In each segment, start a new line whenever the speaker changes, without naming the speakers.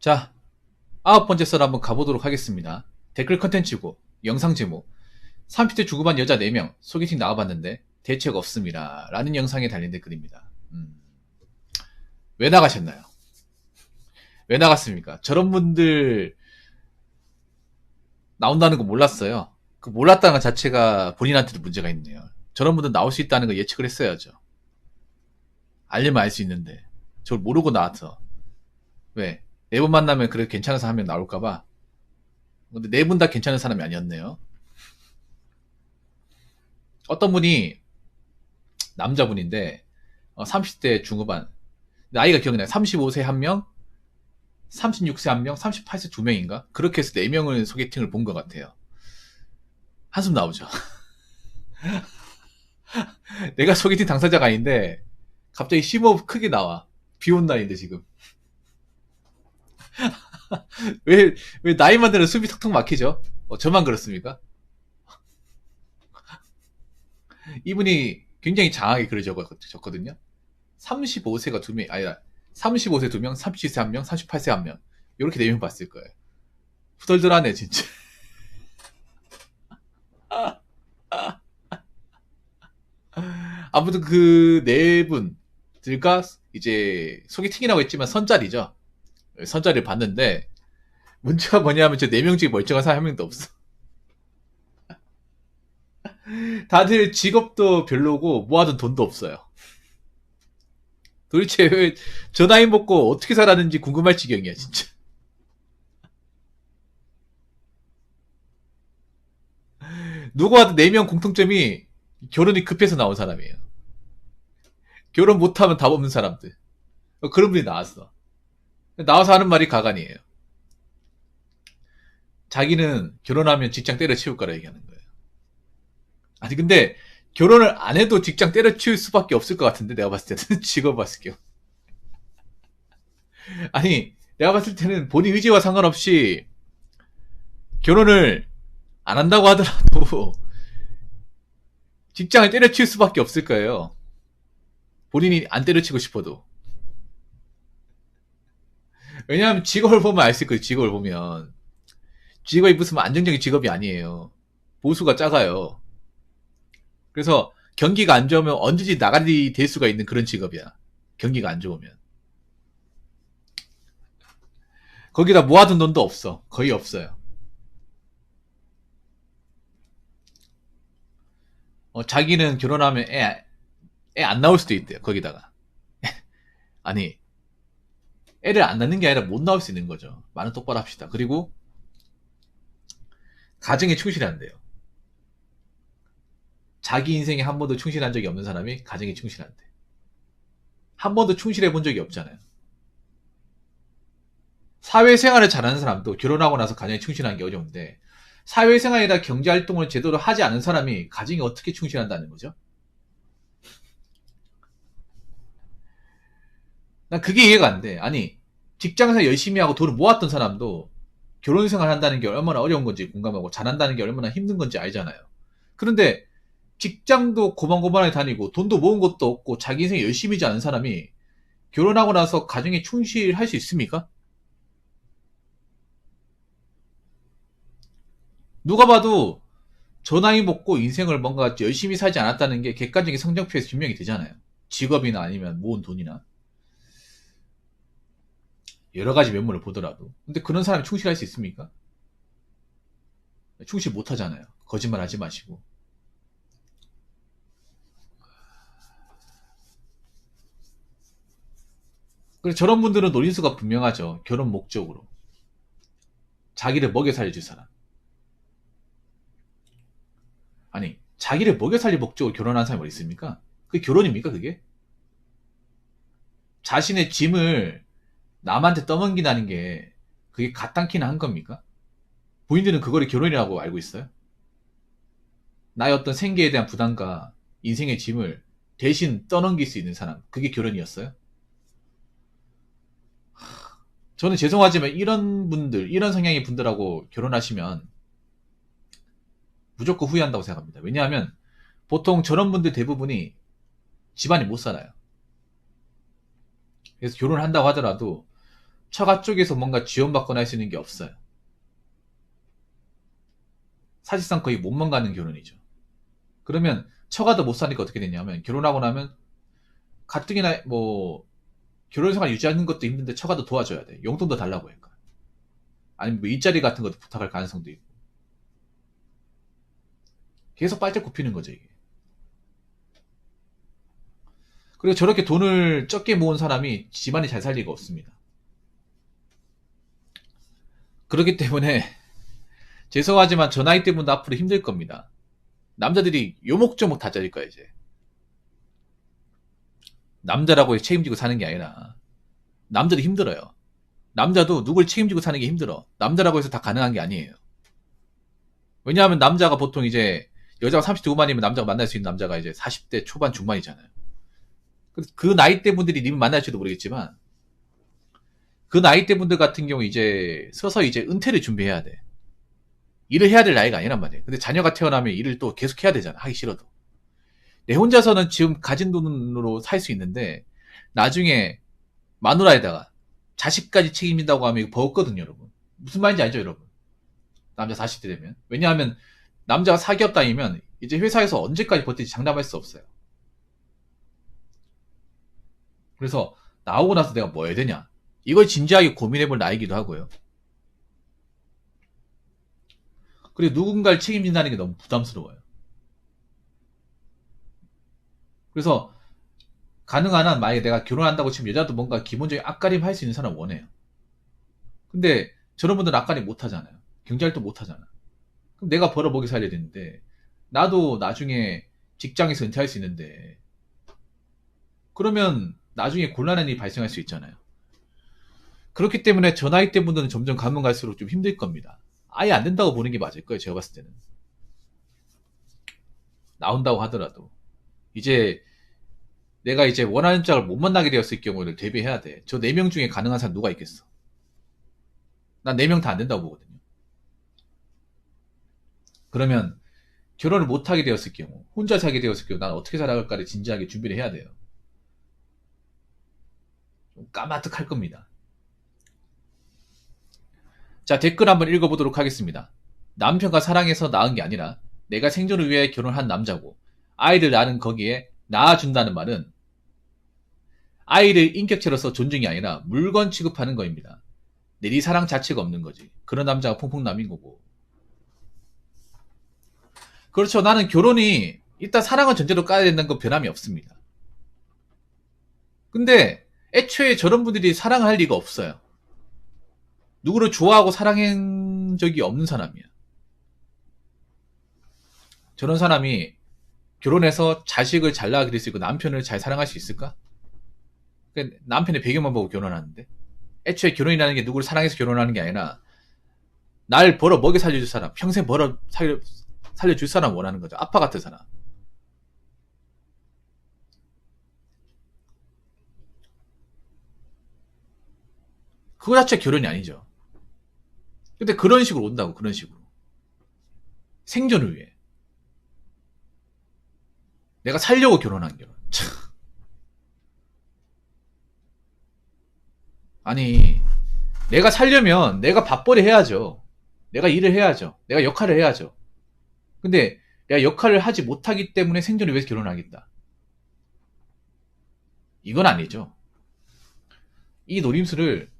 자, 9번째 썰 한번 가보도록 하겠습니다. 댓글 컨텐츠고, 영상 제목, 30대 중후반 여자 4명, 소개팅 나가봤는데 대책 없습니다. 라는 영상에 달린 댓글입니다. 왜 나가셨나요? 왜 나갔습니까? 저런 분들 나온다는 거 몰랐어요. 그 몰랐다는 것 자체가 본인한테도 문제가 있네요. 저런 분들 나올 수 있다는 거 예측을 했어야죠. 알려면 알 수 있는데. 저걸 모르고 나와서. 왜? 4번 만나면 그래도 괜찮아서 하면 나올까봐. 근데 4분 다 괜찮은 사람이 아니었네요. 어떤 분이 남자분인데 30대 중후반 나이가 기억이 나요. 35세 1명, 36세 1명, 38세 2명인가? 그렇게 해서 4명을 소개팅을 본 것 같아요. 한숨 나오죠. 내가 소개팅 당사자가 아닌데 갑자기 심호흡 크게 나와. 비 온 날인데 지금. 왜 나이만 들면 숨이 턱턱 막히죠? 저만 그렇습니까? 이분이 굉장히 장하게 글을 적거든요. 35세가 2명, 아니다. 35세 2명, 37세 1명, 38세 1명. 이렇게 4명 봤을 거예요. 후덜덜하네, 진짜. 아무튼 그 4분들과 이제 소개팅이라고 했지만 선짜리죠. 선짜리를 봤는데 문제가 뭐냐면 저 4명 중에 멀쩡한 사람 한 명도 없어. 다들 직업도 별로고 모아둔 돈도 없어요. 도대체 왜 저 나이 먹고 어떻게 살았는지 궁금할 지경이야, 진짜. 누가 와도 4명 공통점이 결혼이 급해서 나온 사람이에요. 결혼 못하면 답 없는 사람들. 그런 분이 나왔어. 나와서 하는 말이 가관이에요. 자기는 결혼하면 직장 때려치울 거라 얘기하는 거예요. 아니 근데 결혼을 안 해도 직장 때려치울 수밖에 없을 것 같은데 내가 봤을 때는 직업 봤을 경우. 아니 내가 봤을 때는 본인 의지와 상관없이 결혼을 안 한다고 하더라도 직장을 때려치울 수밖에 없을 거예요. 본인이 안 때려치고 싶어도. 왜냐하면 직업을 보면 알 수 있거든요. 직업을 보면 직업이 무슨 안정적인 직업이 아니에요. 보수가 작아요. 그래서 경기가 안 좋으면 언제든지 나가리 될 수가 있는 그런 직업이야. 경기가 안 좋으면. 거기다 모아둔 돈도 없어. 거의 없어요. 자기는 결혼하면 애 안 나올 수도 있대요. 거기다가. 아니, 애를 안 낳는 게 아니라 못 나올 수 있는 거죠. 말은 똑바로 합시다. 그리고 가정에 충실한대요. 자기 인생에 한 번도 충실한 적이 없는 사람이 가정에 충실한대. 한 번도 충실해 본 적이 없잖아요. 사회생활을 잘하는 사람도 결혼하고 나서 가정에 충실한 게 어려운데 사회생활이나 경제활동을 제대로 하지 않은 사람이 가정에 어떻게 충실한다는 거죠? 난 그게 이해가 안 돼. 아니 직장에서 열심히 하고 돈을 모았던 사람도 결혼생활 한다는 게 얼마나 어려운 건지 공감하고 잘한다는 게 얼마나 힘든 건지 알잖아요. 그런데 직장도 고만고만하게 다니고 돈도 모은 것도 없고 자기 인생 열심히지 않은 사람이 결혼하고 나서 가정에 충실할 수 있습니까? 누가 봐도 저 나이 먹고 인생을 뭔가 열심히 살지 않았다는 게 객관적인 성적표에서 증명이 되잖아요. 직업이나 아니면 모은 돈이나 여러 가지 면모를 보더라도. 근데 그런 사람이 충실할 수 있습니까? 충실 못 하잖아요. 거짓말 하지 마시고. 그래서 저런 분들은 노린수가 분명하죠. 결혼 목적으로. 자기를 먹여 살려줄 사람. 아니, 자기를 먹여 살릴 목적으로 결혼한 사람이 어디 있습니까? 그게 결혼입니까, 그게? 자신의 짐을 남한테 떠넘긴다는 게 그게 가당키나 한 겁니까? 부인들은 그거를 결혼이라고 알고 있어요? 나의 어떤 생계에 대한 부담과 인생의 짐을 대신 떠넘길 수 있는 사람, 그게 결혼이었어요? 저는 죄송하지만 이런 분들, 이런 성향의 분들하고 결혼하시면 무조건 후회한다고 생각합니다. 왜냐하면 보통 저런 분들 대부분이 집안이 못 살아요. 그래서 결혼을 한다고 하더라도 처가 쪽에서 뭔가 지원받거나 할 수 있는 게 없어요. 사실상 거의 몸만 가는 결혼이죠. 그러면 처가도 못 사니까 어떻게 되냐면 결혼하고 나면 가뜩이나 뭐 결혼 생활 유지하는 것도 힘든데 처가도 도와줘야 돼. 용돈도 달라고 할까. 아니면 뭐 일자리 같은 것도 부탁할 가능성도 있고. 계속 빨대 굽히는 거죠, 이게. 그리고 저렇게 돈을 적게 모은 사람이 집안이 잘 살 리가 없습니다. 그렇기 때문에 죄송하지만 저 나이 때문에 앞으로 힘들 겁니다. 남자들이 요목조목 다 잘릴 거야, 이제. 남자라고 책임지고 사는 게 아니라 남자도 힘들어요. 남자도 누굴 책임지고 사는 게 힘들어. 남자라고 해서 다 가능한 게 아니에요. 왜냐하면 남자가 보통 이제 여자가 30대 후반이면 남자가 만날 수 있는 남자가 이제 40대 초반 중반이잖아요. 그 나이대 분들이 님을 만날지도 모르겠지만 그 나이대 분들 같은 경우 이제 서서히 이제 은퇴를 준비해야 돼. 일을 해야 될 나이가 아니란 말이에요. 근데 자녀가 태어나면 일을 또 계속 해야 되잖아. 하기 싫어도. 내 혼자서는 지금 가진 돈으로 살 수 있는데 나중에 마누라에다가 자식까지 책임진다고 하면 이거 버겁거든요, 여러분. 무슨 말인지 알죠, 여러분? 남자 40대 되면. 왜냐하면 남자가 사기업 다니면 이제 회사에서 언제까지 버틸지 장담할 수 없어요. 그래서 나오고 나서 내가 뭐 해야 되냐? 이걸 진지하게 고민해볼 나이기도 하고요. 그리고 누군가를 책임진다는 게 너무 부담스러워요. 그래서 가능한 한 만약에 내가 결혼한다고 치면 여자도 뭔가 기본적인 앞가림 할 수 있는 사람 원해요. 근데 저런 분들은 앞가림 못 하잖아요. 경제활동 못 하잖아. 그럼 내가 벌어 먹여 살려야 되는데 나도 나중에 직장에서 은퇴할 수 있는데 그러면 나중에 곤란한 일이 발생할 수 있잖아요. 그렇기 때문에 저 나이대 분들은 점점 가면 갈수록 좀 힘들 겁니다. 아예 안 된다고 보는 게 맞을 거예요. 제가 봤을 때는. 나온다고 하더라도. 이제 내가 이제 원하는 짝을 못 만나게 되었을 경우를 대비해야 돼. 저 4명 중에 가능한 사람 누가 있겠어? 난 4명 다 안 된다고 보거든요. 그러면 결혼을 못 하게 되었을 경우, 혼자 살게 되었을 경우 난 어떻게 살아갈까를 진지하게 준비를 해야 돼요. 좀 까마득할 겁니다. 자, 댓글 한번 읽어보도록 하겠습니다. 남편과 사랑해서 낳은 게 아니라 내가 생존을 위해 결혼한 남자고 아이를 낳는 거기에 낳아준다는 말은 아이를 인격체로서 존중이 아니라 물건 취급하는 거입니다. 내리 사랑 자체가 없는 거지. 그런 남자가 퐁퐁남인 거고. 그렇죠. 나는 결혼이 일단 사랑은 전제로 까야 된다는 건 변함이 없습니다. 근데 애초에 저런 분들이 사랑을 할 리가 없어요. 누구를 좋아하고 사랑한 적이 없는 사람이야. 저런 사람이 결혼해서 자식을 잘 낳게 될 수 있고 남편을 잘 사랑할 수 있을까? 남편의 배경만 보고 결혼하는데 애초에 결혼이라는 게 누구를 사랑해서 결혼하는 게 아니라 날 벌어 먹여 살려줄 사람, 평생 벌어 살려줄 사람 원하는 거죠. 아빠 같은 사람. 그거 자체가 결혼이 아니죠. 근데 그런 식으로 온다고, 그런 식으로. 생존을 위해. 내가 살려고 결혼한 결혼. 참. 아니, 내가 살려면 내가 밥벌이 해야죠. 내가 일을 해야죠. 내가 역할을 해야죠. 근데 내가 역할을 하지 못하기 때문에 생존을 위해서 결혼을 하겠다. 이건 아니죠. 이 노림수를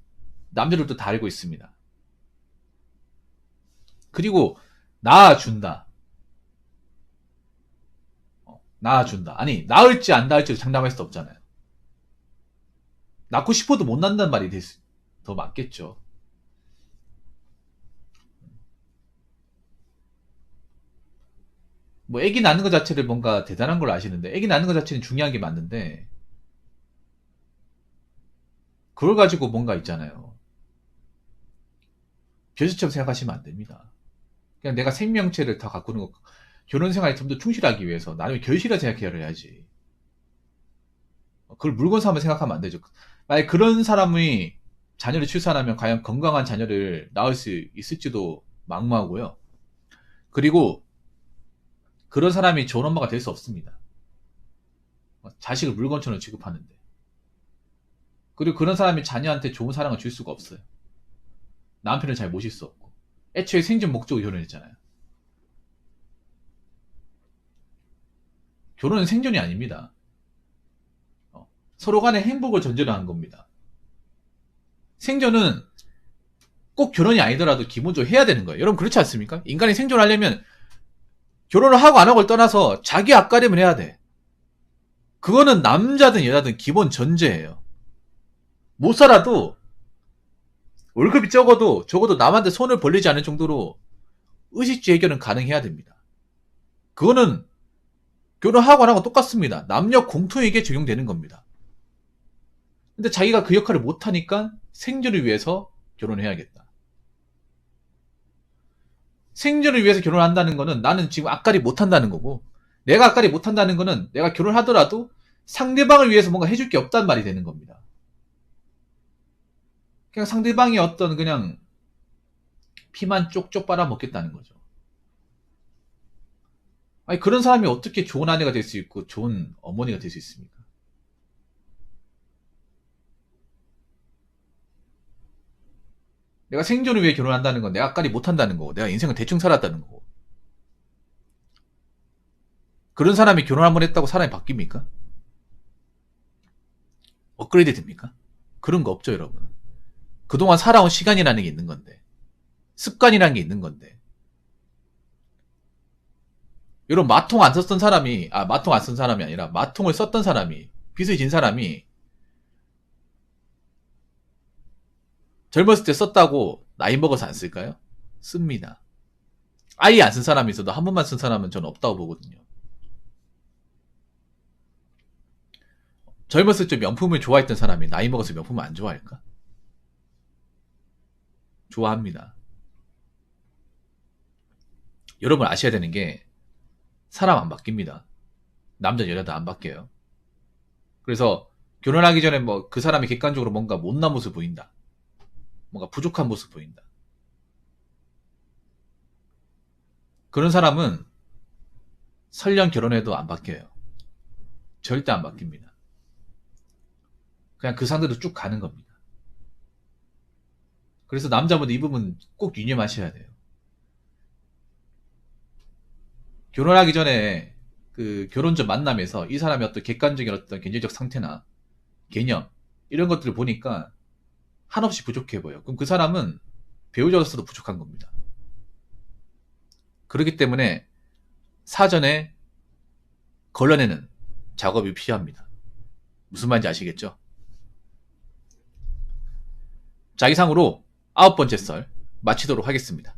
남자들도 다 알고 있습니다. 그리고 낳아준다. 낳아준다. 아니, 낳을지 안 낳을지도 장담할 수도 없잖아요. 낳고 싶어도 못 낳는다는 말이 더 맞겠죠. 뭐 아기 낳는 것 자체를 뭔가 대단한 걸 아시는데 아기 낳는 것 자체는 중요한 게 맞는데 그걸 가지고 뭔가 있잖아요. 별수처럼 생각하시면 안 됩니다. 그냥 내가 생명체를 다 가꾸는 거 결혼 생활에 좀 더 충실하기 위해서 나름의 결실을 생각해야지. 그걸 물건 삼아 생각하면 안 되죠. 만약 그런 사람이 자녀를 출산하면 과연 건강한 자녀를 낳을 수 있을지도 막막하고요. 그리고 그런 사람이 좋은 엄마가 될 수 없습니다. 자식을 물건처럼 취급하는데. 그리고 그런 사람이 자녀한테 좋은 사랑을 줄 수가 없어요. 남편을 잘 모실 수 없고. 애초에 생존 목적으로 결혼했잖아요. 결혼은 생존이 아닙니다. 서로 간의 행복을 전제로 한 겁니다. 생존은 꼭 결혼이 아니더라도 기본적으로 해야 되는 거예요. 여러분 그렇지 않습니까? 인간이 생존하려면 결혼을 하고 안 하고를 떠나서 자기 앞가림을 해야 돼. 그거는 남자든 여자든 기본 전제예요. 못 살아도 월급이 적어도 남한테 손을 벌리지 않을 정도로 의식주 해결은 가능해야 됩니다. 그거는 결혼하고 안 하고 똑같습니다. 남녀 공통에게 적용되는 겁니다. 근데 자기가 그 역할을 못하니까 생존을 위해서 결혼을 해야겠다. 생존을 위해서 결혼한다는 거는 나는 지금 앞가림 못한다는 거고, 내가 앞가림 못한다는 거는 내가 결혼하더라도 상대방을 위해서 뭔가 해줄 게 없단 말이 되는 겁니다. 그냥 상대방이 어떤 그냥 피만 쪽쪽 빨아먹겠다는 거죠. 아니 그런 사람이 어떻게 좋은 아내가 될 수 있고 좋은 어머니가 될 수 있습니까? 내가 생존을 위해 결혼한다는 건 내가 앞가림 못한다는 거고, 내가 인생을 대충 살았다는 거고. 그런 사람이 결혼 한번 했다고 사람이 바뀝니까? 업그레이드 됩니까? 그런 거 없죠, 여러분. 그동안 살아온 시간이라는 게 있는 건데, 습관이라는 게 있는 건데. 여러분, 마통 안 썼던 사람이, 마통 안 쓴 사람이 아니라, 마통을 썼던 사람이, 빚을 진 사람이, 젊었을 때 썼다고 나이 먹어서 안 쓸까요? 씁니다. 아예 안 쓴 사람이 있어도 한 번만 쓴 사람은 저는 없다고 보거든요. 젊었을 때 명품을 좋아했던 사람이 나이 먹어서 명품을 안 좋아할까? 좋아합니다. 여러분 아셔야 되는 게 사람 안 바뀝니다. 남자 여자도 안 바뀌어요. 그래서 결혼하기 전에 뭐 그 사람이 객관적으로 뭔가 못난 모습 보인다. 뭔가 부족한 모습 보인다. 그런 사람은 설령 결혼해도 안 바뀌어요. 절대 안 바뀝니다. 그냥 그 상대로 쭉 가는 겁니다. 그래서 남자분들 이 부분 꼭 유념하셔야 돼요. 결혼하기 전에 그 결혼 전 만남에서 이 사람의 어떤 객관적인 어떤 경제적 상태나 개념 이런 것들을 보니까 한없이 부족해 보여. 그럼 그 사람은 배우자로서도 부족한 겁니다. 그렇기 때문에 사전에 걸러내는 작업이 필요합니다. 무슨 말인지 아시겠죠? 자, 이상으로 9번째 썰 마치도록 하겠습니다.